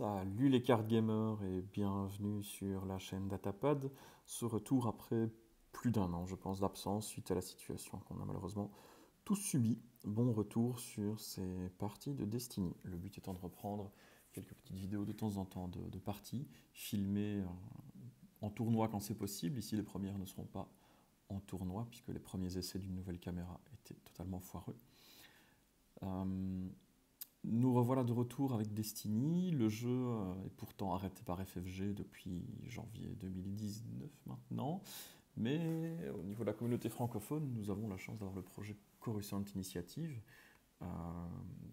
Salut les cartes gamers et bienvenue sur la chaîne Datapad. Ce retour après plus d'un an, je pense, d'absence suite à la situation qu'on a malheureusement tous subi. Bon retour sur ces parties de Destiny. Le but étant de reprendre quelques petites vidéos de temps en temps de parties, filmées en tournoi quand c'est possible. Ici, les premières ne seront pas en tournoi puisque les premiers essais d'une nouvelle caméra étaient totalement foireux. Nous revoilà de retour avec Destiny. Le jeu est pourtant arrêté par FFG depuis janvier 2019 maintenant. Mais au niveau de la communauté francophone, nous avons la chance d'avoir le projet Coruscant Initiative euh,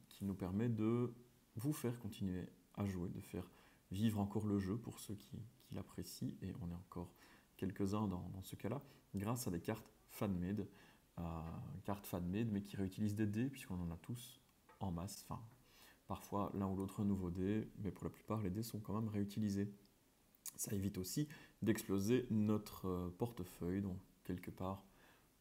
qui nous permet de vous faire continuer à jouer, de faire vivre encore le jeu pour ceux qui l'apprécient. Et on est encore quelques-uns dans ce cas-là, grâce à des cartes fan-made. Cartes fan-made mais qui réutilisent des dés puisqu'on en a tous en masse. Enfin, parfois l'un ou l'autre nouveau dé, mais pour la plupart les dés sont quand même réutilisés. Ça évite aussi d'exploser notre portefeuille, donc quelque part,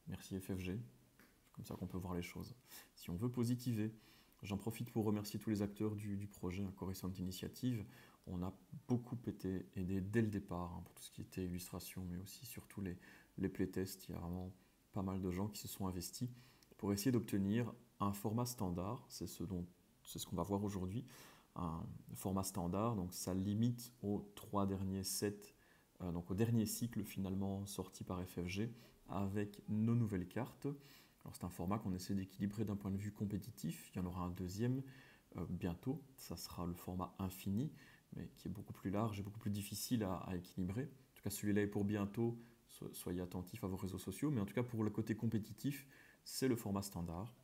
merci FFG, c'est comme ça qu'on peut voir les choses. Si on veut positiver, j'en profite pour remercier tous les acteurs du projet Coruscant Initiative. On a beaucoup été aidés dès le départ pour tout ce qui était illustration, mais aussi surtout les playtests. Il y a vraiment pas mal de gens qui se sont investis pour essayer d'obtenir un format standard, c'est ce qu'on va voir aujourd'hui, un format standard, donc ça limite aux 3 derniers sets, donc au dernier cycle finalement sorti par FFG avec nos nouvelles cartes. Alors c'est un format qu'on essaie d'équilibrer d'un point de vue compétitif, il y en aura un deuxième bientôt, ça sera le format infini, mais qui est beaucoup plus large et beaucoup plus difficile à équilibrer. En tout cas celui-là est pour bientôt, soyez attentifs à vos réseaux sociaux, mais en tout cas pour le côté compétitif, c'est le format standard.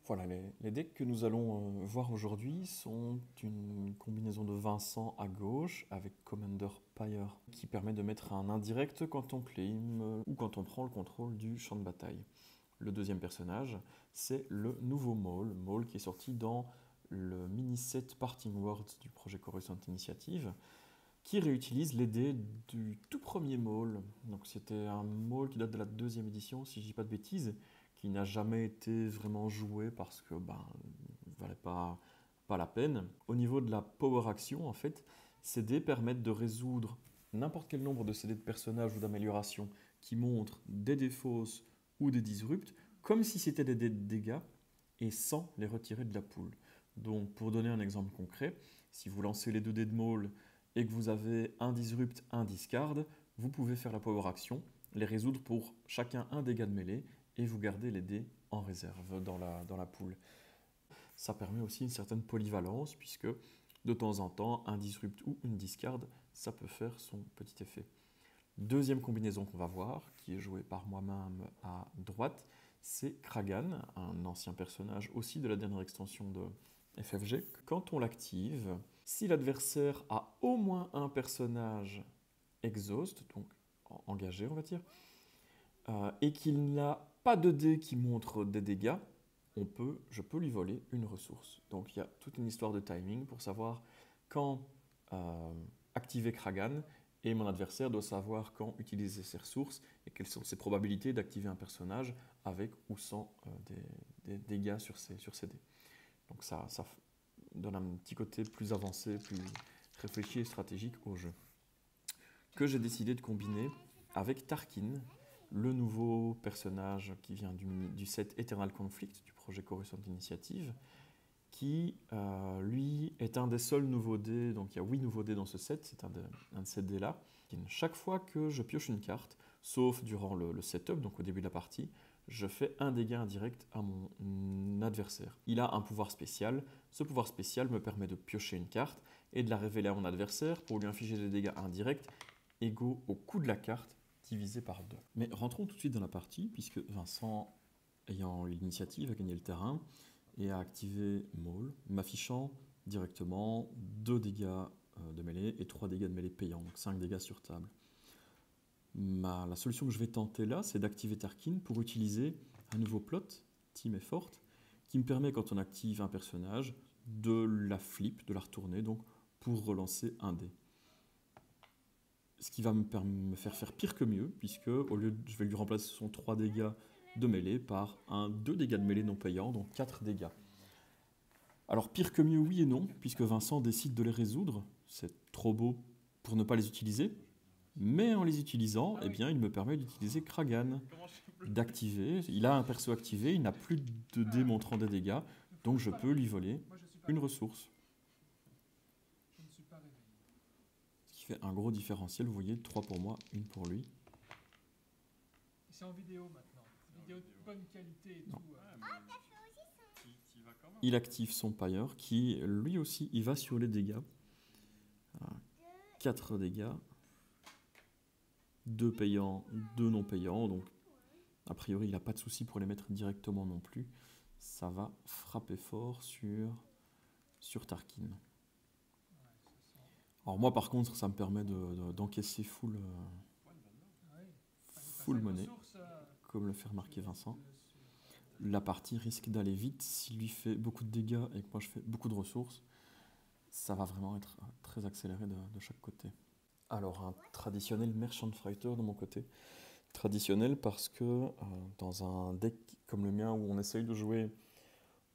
Voilà, les decks que nous allons voir aujourd'hui sont une combinaison de Vincent à gauche avec Commander Pyre qui permet de mettre un indirect quand on claim ou quand on prend le contrôle du champ de bataille. Le deuxième personnage, c'est le nouveau Maul qui est sorti dans le mini-set Parting Words du projet Coruscant Initiative, qui réutilise les dés du tout premier Maul. Donc c'était un Maul qui date de la deuxième édition, si je dis pas de bêtises, qui n'a jamais été vraiment joué parce que ne valait pas la peine. Au niveau de la power action, en fait, ces dés permettent de résoudre n'importe quel nombre de CD de personnages ou d'améliorations qui montrent des défausses ou des disrupts, comme si c'était des dés de dégâts, et sans les retirer de la pool. Donc pour donner un exemple concret, si vous lancez les 2 dés de Maul et que vous avez un disrupt, un discard, vous pouvez faire la power action, les résoudre pour chacun un dégât de mêlée, et vous gardez les dés en réserve dans la pool. Ça permet aussi une certaine polyvalence, puisque de temps en temps, un disrupt ou une discard, ça peut faire son petit effet. Deuxième combinaison qu'on va voir, qui est jouée par moi-même à droite, c'est Kragan, un ancien personnage aussi de la dernière extension de FFG. Quand on l'active, si l'adversaire a au moins un personnage exhaust, donc engagé on va dire, et qu'il n'a pas de dés qui montrent des dégâts, je peux lui voler une ressource. Donc il y a toute une histoire de timing pour savoir quand activer Kragan, et mon adversaire doit savoir quand utiliser ses ressources et quelles sont ses probabilités d'activer un personnage avec ou sans des dégâts sur ses dés. Donc ça donne un petit côté plus avancé, plus réfléchi et stratégique au jeu. Que j'ai décidé de combiner avec Tarkin, le nouveau personnage qui vient du set Eternal Conflict du projet Coruscant Initiative, qui, lui, est un des seuls nouveaux dés, donc il y a 8 nouveaux dés dans ce set, c'est un de ces dés-là. Chaque fois que je pioche une carte, sauf durant le setup, donc au début de la partie, je fais un dégât indirect à mon adversaire. Il a un pouvoir spécial, ce pouvoir spécial me permet de piocher une carte et de la révéler à mon adversaire pour lui infliger des dégâts indirects égaux au coût de la carte divisé par 2. Mais rentrons tout de suite dans la partie, puisque Vincent, ayant eu l'initiative, a gagné le terrain et a activé Maul, m'affichant directement 2 dégâts de mêlée et 3 dégâts de mêlée payants, donc 5 dégâts sur table. La solution que je vais tenter là, c'est d'activer Tarkin pour utiliser un nouveau plot, Team Effort, qui me permet, quand on active un personnage, de la flip, de la retourner, donc pour relancer un dé. Ce qui va me faire pire que mieux, puisque au lieu je vais lui remplacer son 3 dégâts de mêlée par un 2 dégâts de mêlée non payant, donc 4 dégâts. Alors pire que mieux, oui et non, puisque Vincent décide de les résoudre. C'est trop beau pour ne pas les utiliser. Mais en les utilisant, eh bien, il me permet d'utiliser Kragan, d'activer. Il a un perso activé, il n'a plus de dés montrant des dégâts, donc je peux lui voler une ressource. Ce qui fait un gros différentiel, vous voyez, 3 pour moi, 1 pour lui. C'est en vidéo maintenant. Vidéo de bonne qualité et Non. tout. Il active son Pyre qui, lui aussi, il va sur les dégâts. 4 dégâts. 2 payants, 2 non payants, donc a priori il n'a pas de souci pour les mettre directement non plus. Ça va frapper fort sur Tarkin. Alors moi par contre ça me permet d'encaisser full monnaie, comme le fait remarquer Vincent. La partie risque d'aller vite, s'il lui fait beaucoup de dégâts et que moi je fais beaucoup de ressources, ça va vraiment être très accéléré de chaque côté. Alors un traditionnel Merchant Fighter de mon côté. Traditionnel parce que dans un deck comme le mien où on essaye de jouer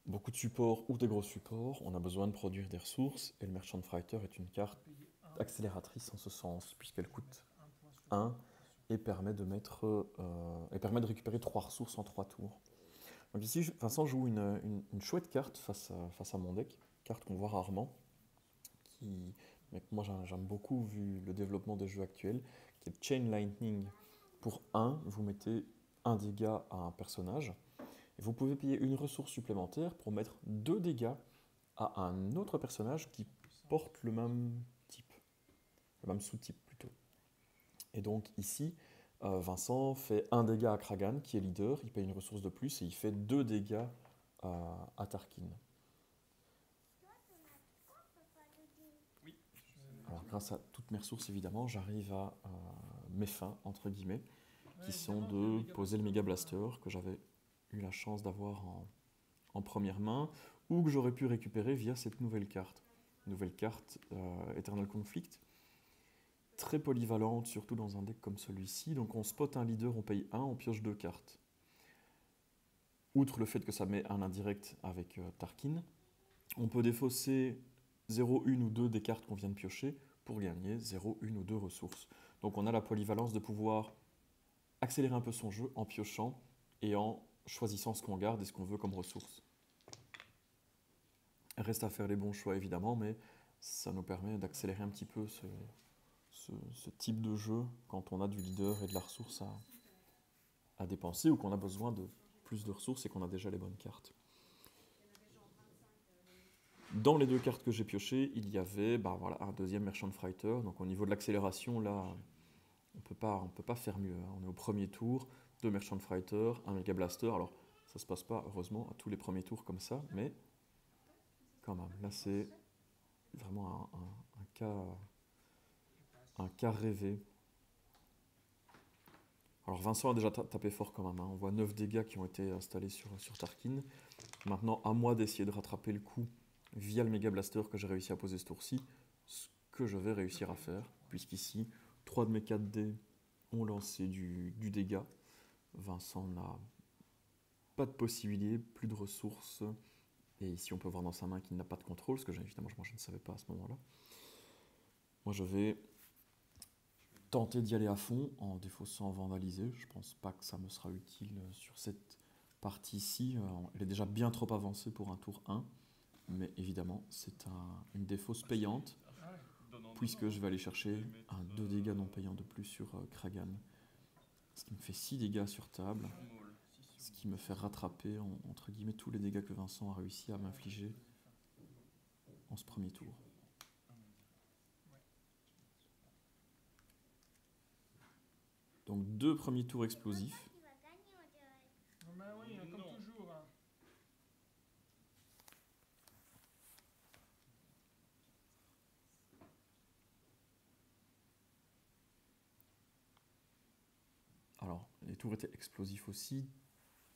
beaucoup de supports ou des gros supports, on a besoin de produire des ressources et le Merchant Fighter est une carte accélératrice en ce sens puisqu'elle coûte 1 et permet de récupérer 3 ressources en 3 tours. Donc ici Vincent joue une chouette carte face à mon deck, carte qu'on voit rarement, mais que moi j'aime beaucoup vu le développement des jeux actuels, qui est Chain Lightning. Pour 1, vous mettez un dégât à un personnage. Et vous pouvez payer une ressource supplémentaire pour mettre 2 dégâts à un autre personnage qui porte le même type. Le même sous-type plutôt. Et donc ici, Vincent fait 1 dégât à Kragan, qui est leader. Il paye une ressource de plus et il fait 2 dégâts à Tarkin. Alors grâce à toutes mes ressources évidemment, j'arrive à mes fins, entre guillemets, qui sont de poser le Mega Blaster que j'avais eu la chance d'avoir en première main, ou que j'aurais pu récupérer via cette nouvelle carte. Nouvelle carte Eternal Conflict, très polyvalente, surtout dans un deck comme celui-ci. Donc on spot un leader, on paye 1, on pioche 2 cartes. Outre le fait que ça met un indirect avec Tarkin, on peut défausser 0, 1 ou 2 des cartes qu'on vient de piocher pour gagner 0, 1 ou 2 ressources. Donc on a la polyvalence de pouvoir accélérer un peu son jeu en piochant et en choisissant ce qu'on garde et ce qu'on veut comme ressources. Reste à faire les bons choix évidemment, mais ça nous permet d'accélérer un petit peu ce type de jeu quand on a du leader et de la ressource à dépenser ou qu'on a besoin de plus de ressources et qu'on a déjà les bonnes cartes. Dans les 2 cartes que j'ai piochées, il y avait un deuxième Merchant Fighter. Donc au niveau de l'accélération, là, on peut pas faire mieux. On est au premier tour, 2 Merchant Fighter, 1 Mega Blaster. Alors ça se passe pas heureusement à tous les premiers tours comme ça, mais quand même, là c'est vraiment un cas rêvé. Alors Vincent a déjà tapé fort quand même, hein. On voit 9 dégâts qui ont été installés sur Tarkin. Maintenant, à moi d'essayer de rattraper le coup via le Mega Blaster que j'ai réussi à poser ce tour-ci, ce que je vais réussir à faire, puisqu'ici, 3 de mes 4 dés ont lancé du dégât. Vincent n'a pas de possibilité, plus de ressources, et ici on peut voir dans sa main qu'il n'a pas de contrôle, ce que évidemment je ne savais pas à ce moment-là. Moi je vais tenter d'y aller à fond en défaussant vandaliser. Je pense pas que ça me sera utile sur cette partie-ci. Elle est déjà bien trop avancée pour un tour 1. Mais évidemment, c'est une défausse payante, puisque je vais aller chercher un 2 dégâts non payants de plus sur Kragan. Ce qui me fait 6 dégâts sur table, ce qui me fait rattraper, entre guillemets, tous les dégâts que Vincent a réussi à m'infliger en ce premier tour. Donc 2 premiers tours explosifs. Ben oui, comme toujours. Hein. Alors, les tours étaient explosifs aussi,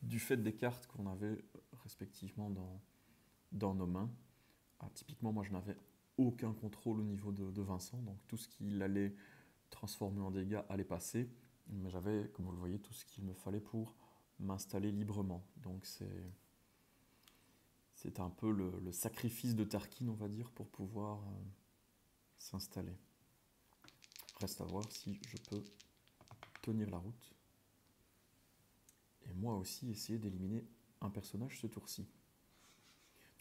du fait des cartes qu'on avait respectivement dans nos mains. Typiquement, moi je n'avais aucun contrôle au niveau de Vincent, donc tout ce qu'il allait transformer en dégâts allait passer, mais j'avais, comme vous le voyez, tout ce qu'il me fallait pour m'installer librement. Donc C'est un peu le sacrifice de Tarkin, on va dire, pour pouvoir s'installer. Reste à voir si je peux tenir la route. Et moi aussi essayer d'éliminer un personnage ce tour-ci.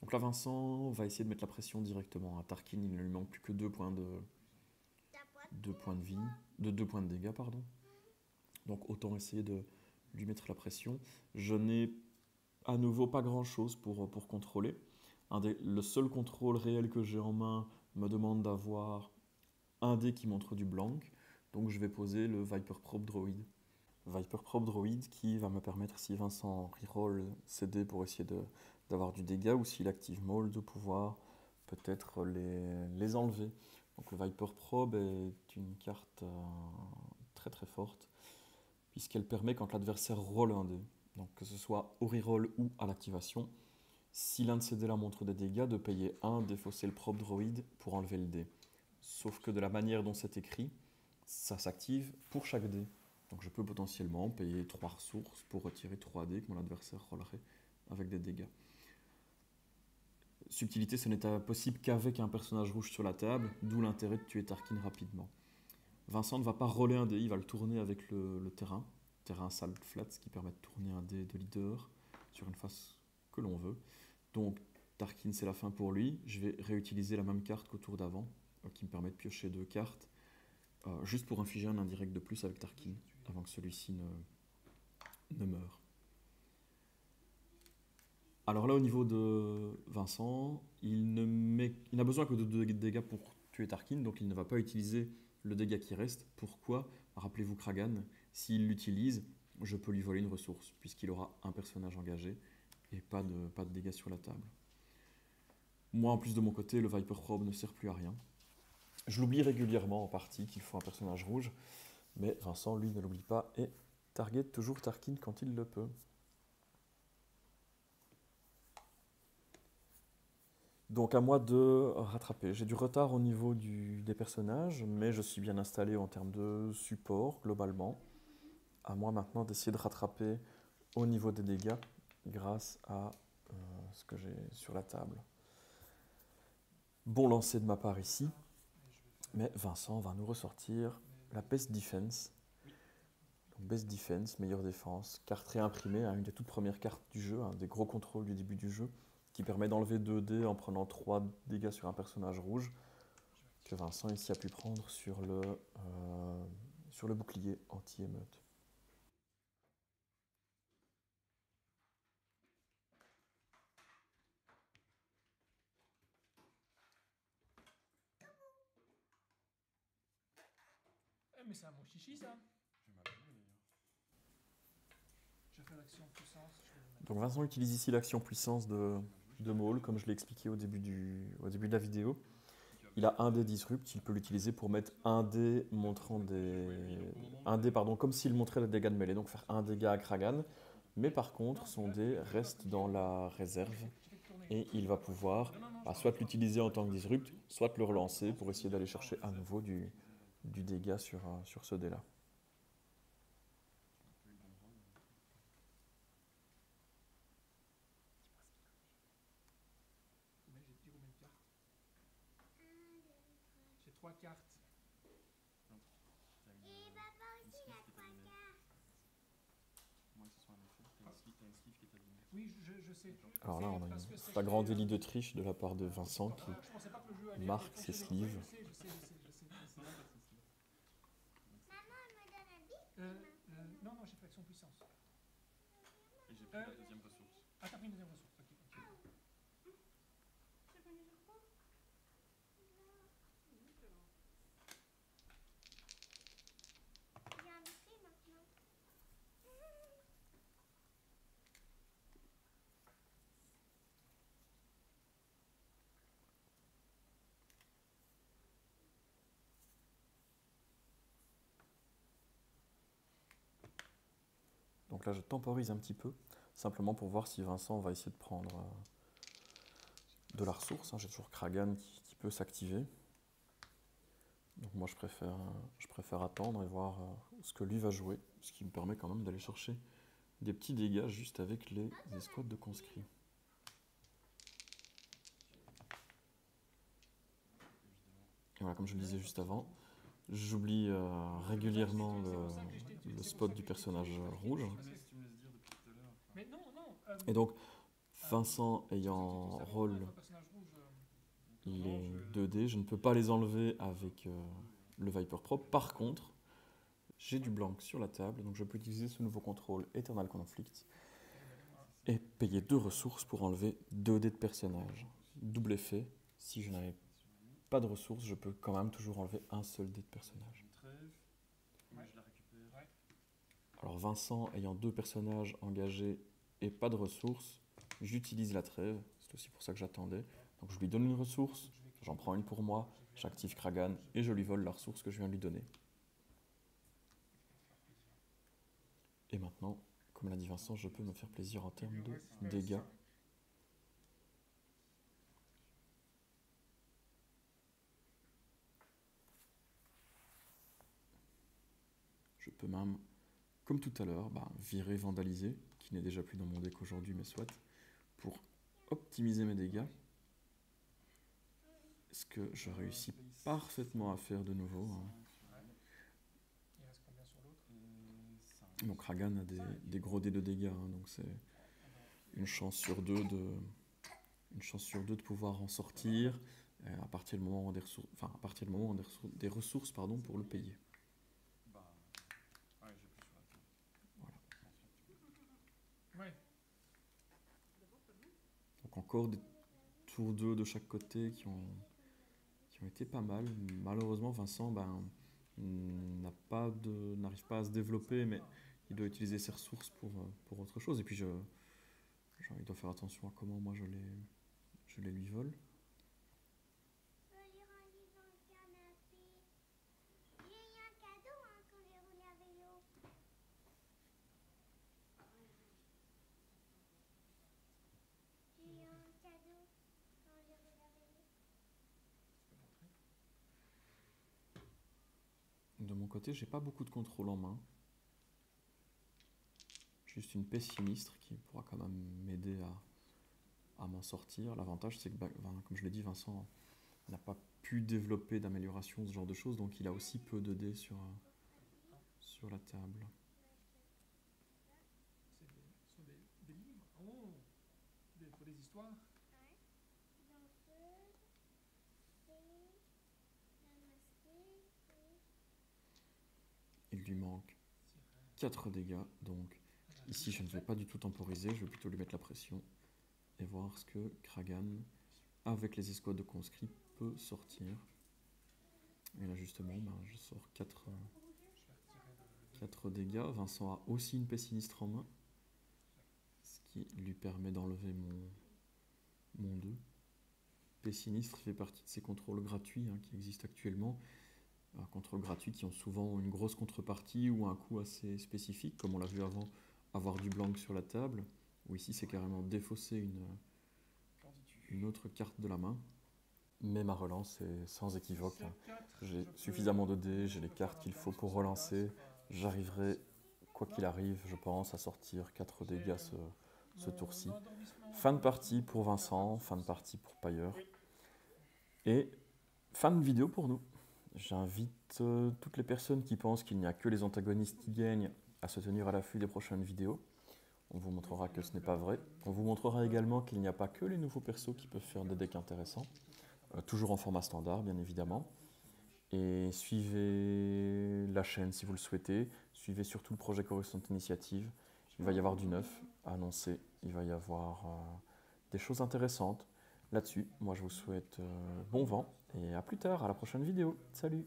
Donc là, Vincent va essayer de mettre la pression directement. À Tarkin, il ne lui manque plus que 2 points de vie, de 2 points de dégâts, pardon. Donc autant essayer de lui mettre la pression. Je n'ai à nouveau pas grand-chose pour contrôler. Le seul contrôle réel que j'ai en main me demande d'avoir un dé qui montre du blanc. Donc je vais poser le Viper Probe Droid. Viper Probe Droid qui va me permettre, si Vincent reroll ses dés pour essayer d'avoir du dégât, ou s'il active Maul, de pouvoir peut-être les enlever. Donc le Viper Probe est une carte très très forte, puisqu'elle permet, quand l'adversaire roll un dé, donc que ce soit au reroll ou à l'activation, si l'un de ces dés-là montre des dégâts, de payer 1, défausser le Probe Droid pour enlever le dé. Sauf que de la manière dont c'est écrit, ça s'active pour chaque dé. Donc je peux potentiellement payer 3 ressources pour retirer 3 dés que mon adversaire rollerait avec des dégâts. Subtilité, ce n'est possible qu'avec un personnage rouge sur la table, d'où l'intérêt de tuer Tarkin rapidement. Vincent ne va pas roller un dé, il va le tourner avec le terrain salt flat, ce qui permet de tourner un dé de leader sur une face que l'on veut. Donc Tarkin, c'est la fin pour lui. Je vais réutiliser la même carte qu'au tour d'avant, qui me permet de piocher 2 cartes, juste pour infliger un indirect de plus avec Tarkin, avant que celui-ci ne meure. Alors là, au niveau de Vincent, il n'a besoin que de 2 dégâts pour tuer Tarkin, donc il ne va pas utiliser le dégât qui reste. Pourquoi? Rappelez-vous Kragan, s'il l'utilise, je peux lui voler une ressource, puisqu'il aura un personnage engagé et pas de dégâts sur la table. Moi, en plus de mon côté, le Viper Probe ne sert plus à rien. Je l'oublie régulièrement en partie qu'il faut un personnage rouge, mais Vincent, lui, ne l'oublie pas et target toujours Tarkin quand il le peut. Donc à moi de rattraper. J'ai du retard au niveau des personnages, mais je suis bien installé en termes de support globalement. À moi maintenant d'essayer de rattraper au niveau des dégâts grâce à ce que j'ai sur la table. Bon lancer de ma part ici, mais Vincent va nous ressortir la Best Defense. Donc Best Defense, meilleure défense, carte réimprimée, une des toutes premières cartes du jeu, un des gros contrôles du début du jeu, qui permet d'enlever 2 dés en prenant 3 dégâts sur un personnage rouge, que Vincent ici a pu prendre sur le bouclier anti-émeute. Mais c'est un bon chichi ça. Je fais l'action puissance. Donc Vincent utilise ici l'action puissance de Maul, comme je l'ai expliqué au début de la vidéo. Il a un dé disrupt, il peut l'utiliser pour mettre un dé montrant comme s'il montrait le dégât de mêlée, donc faire un dégât à Kragan. Mais par contre, son dé reste dans la réserve et il va pouvoir soit l'utiliser en tant que disrupt, soit le relancer pour essayer d'aller chercher à nouveau du dégât sur ce dé-là. J'ai 3 cartes. Et papa aussi il a 3 cartes. Oui, je sais. Alors là, on a un flagrant délit de triche de la part de Vincent qui marque ses sleeves. Maman, elle me donne un bip. Non, j'ai fait l'action puissance. Et j'ai pris la deuxième ressource. Ah, t'as pris une deuxième ressource. Ok. C'est pas du coup. J'ai un bouquet maintenant. Donc là, je temporise un petit peu, simplement pour voir si Vincent va essayer de prendre de la ressource. J'ai toujours Kragan qui peut s'activer. Donc moi, je préfère attendre et voir ce que lui va jouer, ce qui me permet quand même d'aller chercher des petits dégâts juste avec les escouades de conscrits. voilà, comme je le disais juste avant, j'oublie régulièrement le spot du personnage rouge. Si tu me laisses dire depuis tout à l'heure. Mais non, non. Et donc, Vincent ayant un rôle personnage rouge. les 2D, je ne peux pas les enlever avec le Viper Pro. Par contre, j'ai du blanc sur la table, donc je peux utiliser ce nouveau contrôle Eternal Conflict et payer 2 ressources pour enlever 2 dés de personnage. Double effet, si je n'avais pas de ressources, je peux quand même toujours enlever un seul dé de personnage. Une trêve. Oui, je la récupère. Alors Vincent ayant 2 personnages engagés et pas de ressources, j'utilise la trêve, c'est aussi pour ça que j'attendais. Donc je lui donne une ressource, j'en prends une pour moi, j'active Kragan et je lui vole la ressource que je viens de lui donner. Et maintenant, comme l'a dit Vincent, je peux me faire plaisir en termes de dégâts. Je peux même, comme tout à l'heure, virer Vandaliser, qui n'est déjà plus dans mon deck aujourd'hui, mais soit, pour optimiser mes dégâts. Ce que je réussis parfaitement à faire de nouveau. Il reste combien sur l'autre? Donc Kragan a des gros dés de dégâts, donc c'est une chance sur deux de pouvoir en sortir à partir du moment où on a des ressources pour le payer. Bah. Ouais, j'ai plus sur la table. Voilà. Ouais. Donc encore des tours 2 de chaque côté qui ont été pas mal. Malheureusement, Vincent n'arrive pas à se développer, mais il doit utiliser ses ressources pour autre chose. Et puis il doit faire attention à comment moi je les lui vole. Je peux lire un livre dans le canapé. J'ai eu un cadeau quand j'ai roulé à vélo. J'ai eu un cadeau quand j'ai roulé à vélo. De mon côté, j'ai pas beaucoup de contrôle en main. Juste une paix sinistre qui pourra quand même m'aider à m'en sortir. L'avantage, c'est que, comme je l'ai dit, Vincent n'a pas pu développer d'amélioration, ce genre de choses, donc il a aussi peu de dés sur la table. Ce sont des livres. Oh, pour des histoires. Danseuse, la masquée, Il lui manque 4 dégâts, donc ici je ne vais pas du tout temporiser, je vais plutôt lui mettre la pression et voir ce que Kragan, avec les escouades de conscrits, peut sortir. Et là justement, je sors 4 dégâts. Vincent a aussi une paix sinistre en main, ce qui lui permet d'enlever mon 2. Paix sinistre fait partie de ces contrôles gratuits qui existent actuellement. Contrôles gratuits qui ont souvent une grosse contrepartie ou un coût assez spécifique, comme on l'a vu avant, avoir du blanc sur la table, ou ici c'est carrément défausser une autre carte de la main. Mais ma relance est sans équivoque. J'ai suffisamment de dés, j'ai les cartes qu'il faut pour relancer. J'arriverai, quoi qu'il arrive, je pense, à sortir 4 dégâts ce tour-ci. Fin de partie pour Vincent, fin de partie pour Pailleur. Et fin de vidéo pour nous. J'invite toutes les personnes qui pensent qu'il n'y a que les antagonistes qui gagnent à se tenir à l'affût des prochaines vidéos. On vous montrera que ce n'est pas vrai. On vous montrera également qu'il n'y a pas que les nouveaux persos qui peuvent faire des decks intéressants. Toujours en format standard, bien évidemment. Et suivez la chaîne si vous le souhaitez. Suivez surtout le projet Coruscant Initiative. Il va y avoir du neuf à annoncer. Il va y avoir des choses intéressantes. Là-dessus, moi je vous souhaite bon vent et à plus tard, à la prochaine vidéo. Salut!